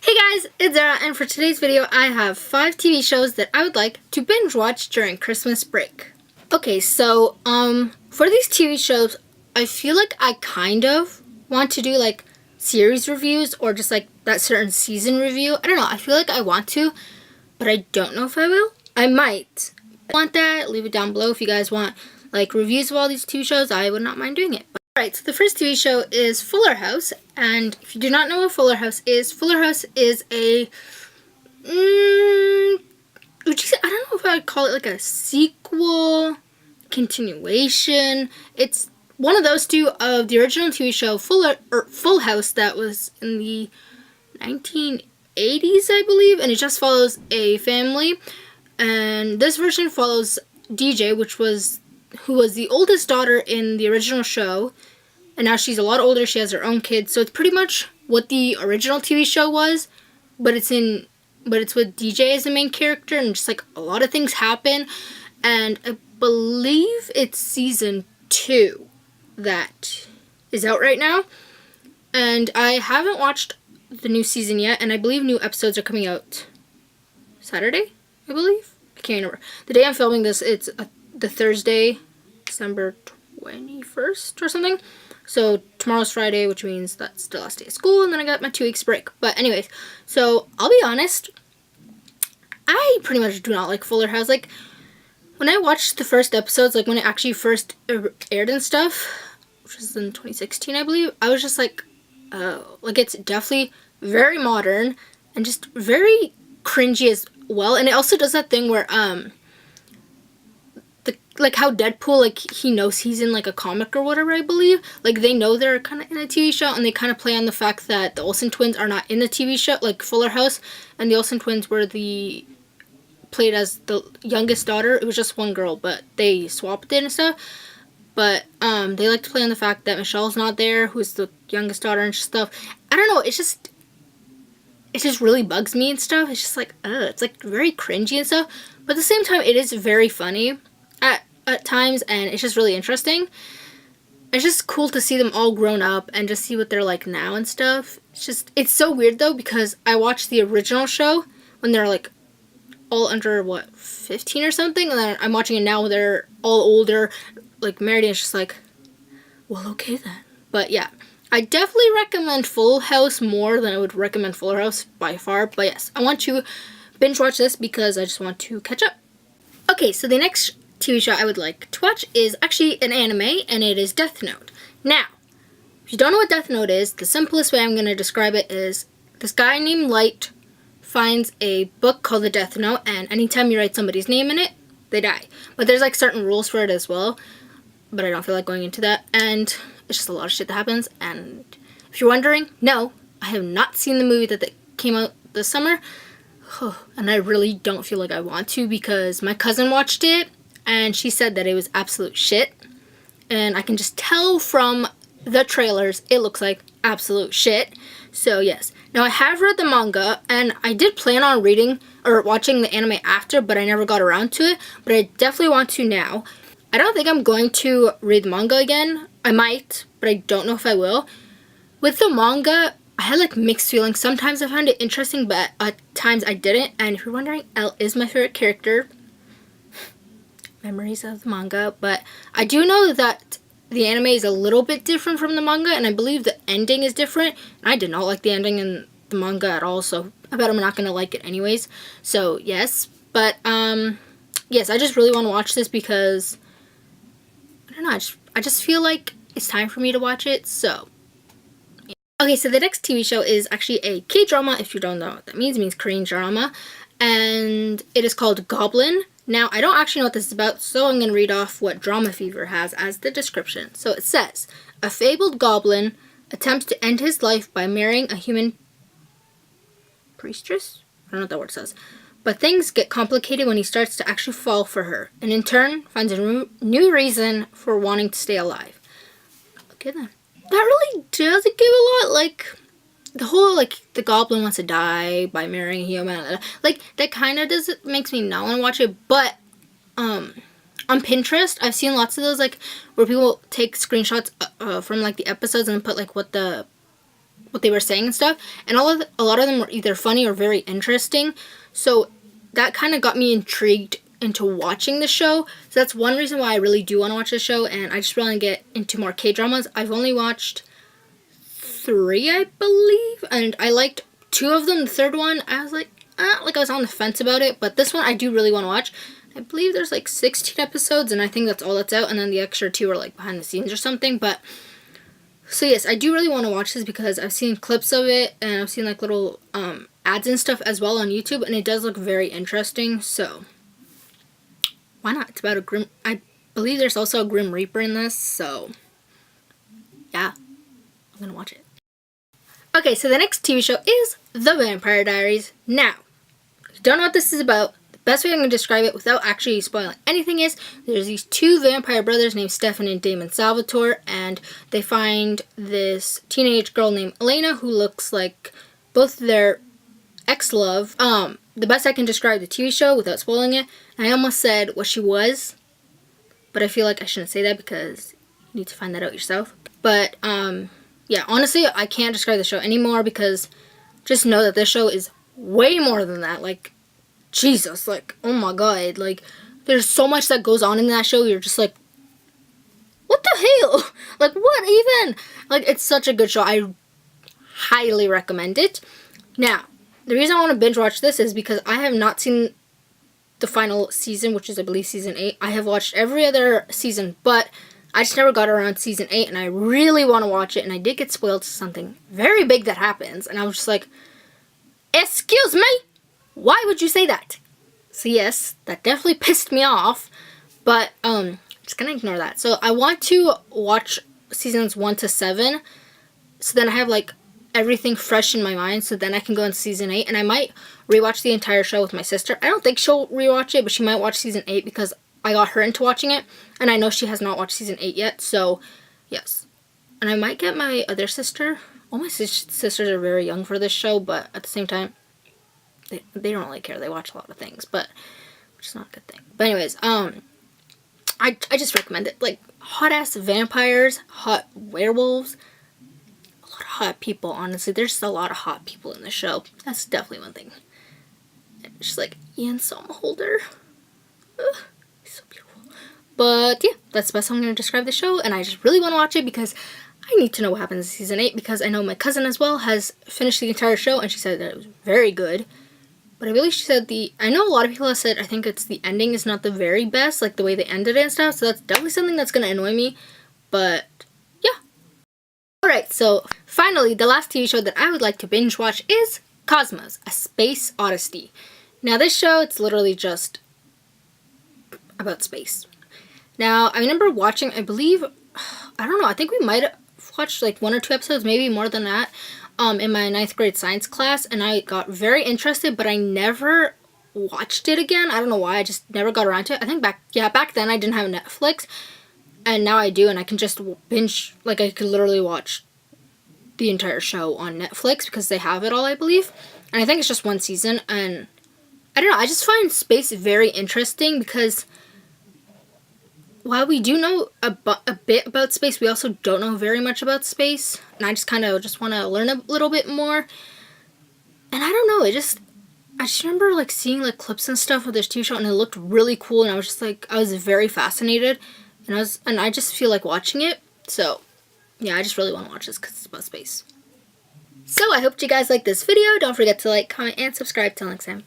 Hey guys, it's Zara, and for today's video I have 5 TV shows that I would like to binge watch during Christmas break. Okay, so for these TV shows, I feel like I kind of want to do like series reviews or just like that certain season review. I don't know, I feel like I want to, but I don't know if I will. I might. If you want that, leave it down below if you guys want like reviews of all these TV shows. I would not mind doing it. Alright, so the first TV show is Fuller House, and if you do not know what Fuller House is a, I don't know if I would call it like a sequel, continuation. It's one of those two of the original TV show Full House that was in the 1980s, I believe, and it just follows a family, and this version follows DJ, who was the oldest daughter in the original show, and now she's a lot older. She has her own kids, so it's pretty much what the original TV show was, but it's with DJ as the main character, and just like a lot of things happen. And I believe it's season 2 that is out right now, and I haven't watched the new season yet, and I believe new episodes are coming out Saturday, I believe. I can't remember. The day I'm filming this, it's the Thursday, December 21st or something. So tomorrow's Friday, which means that's the last day of school, and then I got my 2 weeks break. But anyways, so I'll be honest, I pretty much do not like Fuller House. Like, when I watched the first episodes, like when it actually first aired and stuff, which was in 2016, I believe, I was just like, oh, like it's definitely very modern and just very cringy as well. And it also does that thing where like how Deadpool, like he knows he's in like a comic or whatever, I believe. Like they know they're kind of in a TV show, and they kind of play on the fact that the Olsen twins are not in the TV show, like Fuller House, and the Olsen twins played as the youngest daughter. It was just one girl, but they swapped it and stuff. But they like to play on the fact that Michelle's not there, who's the youngest daughter and stuff. I don't know, it just really bugs me and stuff. It's just like, it's like very cringy and stuff. But at the same time, it is very funny at times, and it's just really interesting. It's just cool to see them all grown up and just see what they're like now and stuff. It's so weird though, because I watched the original show when they're like all under 15 or something, and then I'm watching it now when they're all older, like married, and it's just like, well, okay then. But yeah, I definitely recommend Full House more than I would recommend Fuller House by far. But yes, I want to binge watch this because I just want to catch up. Okay, so the next TV show I would like to watch is actually an anime, and it is Death Note. Now, if you don't know what Death Note is, the simplest way I'm going to describe it is this guy named Light finds a book called the Death Note, and anytime you write somebody's name in it, they die. But there's like certain rules for it as well, but I don't feel like going into that, and it's just a lot of shit that happens. And if you're wondering, no, I have not seen the movie that came out this summer, and I really don't feel like I want to, because my cousin watched it, and she said that it was absolute shit, and I can just tell from the trailers it looks like absolute shit. So yes, now I have read the manga, and I did plan on reading or watching the anime after, but I never got around to it. But I definitely want to now. I don't think I'm going to read the manga again. I might, but I don't know if I will. With the manga, I had like mixed feelings. Sometimes I found it interesting, but at times I didn't. And if you're wondering, Elle is my favorite character. Memories of the manga, but I do know that the anime is a little bit different from the manga, and I believe the ending is different. I did not like the ending in the manga at all, so I bet I'm not gonna like it anyways. So yes, but yes, I just really want to watch this because I don't know, I just feel like it's time for me to watch it. So yeah. Okay, so the next TV show is actually a K-drama. If you don't know what that means, it means Korean drama, and it is called Goblin. Now, I don't actually know what this is about, so I'm going to read off what Drama Fever has as the description. So it says, a fabled goblin attempts to end his life by marrying a human priestess? I don't know what that word says. But things get complicated when he starts to actually fall for her, and in turn finds a new reason for wanting to stay alive. Okay then. That really doesn't give a lot, like the whole, like, the goblin wants to die by marrying a human, like, that kind of makes me not want to watch it. But, on Pinterest, I've seen lots of those, like, where people take screenshots from, like, the episodes and put, like, what the what they were saying and stuff. And a lot of them were either funny or very interesting. So that kind of got me intrigued into watching the show. So that's one reason why I really do want to watch the show, and I just really want to get into more K-dramas. I've only watched 3, I believe, and I liked 2 of them. The third one, I was like I was on the fence about it, but this one I do really want to watch. I believe there's like 16 episodes, and I think that's all that's out, and then the extra 2 are like behind the scenes or something. But so yes, I do really want to watch this because I've seen clips of it, and I've seen like little ads and stuff as well on YouTube, and it does look very interesting. So why not? It's about a grim. I believe there's also a Grim Reaper in this, so yeah, I'm gonna watch it. Okay, so the next TV show is The Vampire Diaries. Now, if you don't know what this is about, the best way I'm going to describe it without actually spoiling anything is there's these 2 vampire brothers named Stefan and Damon Salvatore, and they find this teenage girl named Elena who looks like both their ex-love. The best I can describe the TV show without spoiling it, and I almost said what she was, but I feel like I shouldn't say that because you need to find that out yourself. But, yeah, honestly, I can't describe the show anymore because just know that this show is way more than that. Like, Jesus, like, oh my God. Like, there's so much that goes on in that show. You're just like, what the hell? Like, what even? Like, it's such a good show. I highly recommend it. Now, the reason I want to binge watch this is because I have not seen the final season, which is, I believe, season 8. I have watched every other season, but I just never got around season 8, and I really want to watch it, and I did get spoiled to something very big that happens, and I was just like, excuse me? Why would you say that? So yes, that definitely pissed me off, but I'm just gonna ignore that. So I want to watch seasons 1 to 7, so then I have like everything fresh in my mind, so then I can go into season 8, and I might rewatch the entire show with my sister. I don't think she'll rewatch it, but she might watch season 8 because I got her into watching it, and I know she has not watched season 8 yet, so yes. And I might get my other sister. All my sisters are very young for this show, but at the same time, they don't really care. They watch a lot of things, but which is not a good thing. But anyways, I just recommend it. Like, hot-ass vampires, hot werewolves, a lot of hot people, honestly. There's just a lot of hot people in the show. That's definitely one thing. And just like Ian Somerhalder. Ugh. So beautiful. But yeah, that's the best I'm going to describe the show, and I just really want to watch it because I need to know what happens in season 8, because I know my cousin as well has finished the entire show, and she said that it was very good. But I believe she said I know a lot of people have said, I think it's the ending is not the very best, like the way they ended it and stuff, so that's definitely something that's going to annoy me, but yeah. Alright, so finally, the last TV show that I would like to binge watch is Cosmos, A Space Odyssey. Now this show, it's literally just about space. Now, I remember watching, I believe, I don't know, I think we might have watched like 1 or 2 episodes, maybe more than that, in my 9th grade science class, and I got very interested, but I never watched it again. I don't know why, I just never got around to it. I think back then I didn't have Netflix, and now I do, and I can just binge, like I could literally watch the entire show on Netflix because they have it all, I believe, and I think it's just 1 season, and I don't know, I just find space very interesting because while we do know a bit about space, we also don't know very much about space. And I just kind of just want to learn a little bit more. And I don't know, I just remember like seeing like clips and stuff of this TV show, and it looked really cool, and I was just like, I was very fascinated, and I just feel like watching it. So yeah, I just really want to watch this because it's about space. So I hope you guys like this video. Don't forget to like, comment, and subscribe. Till next time.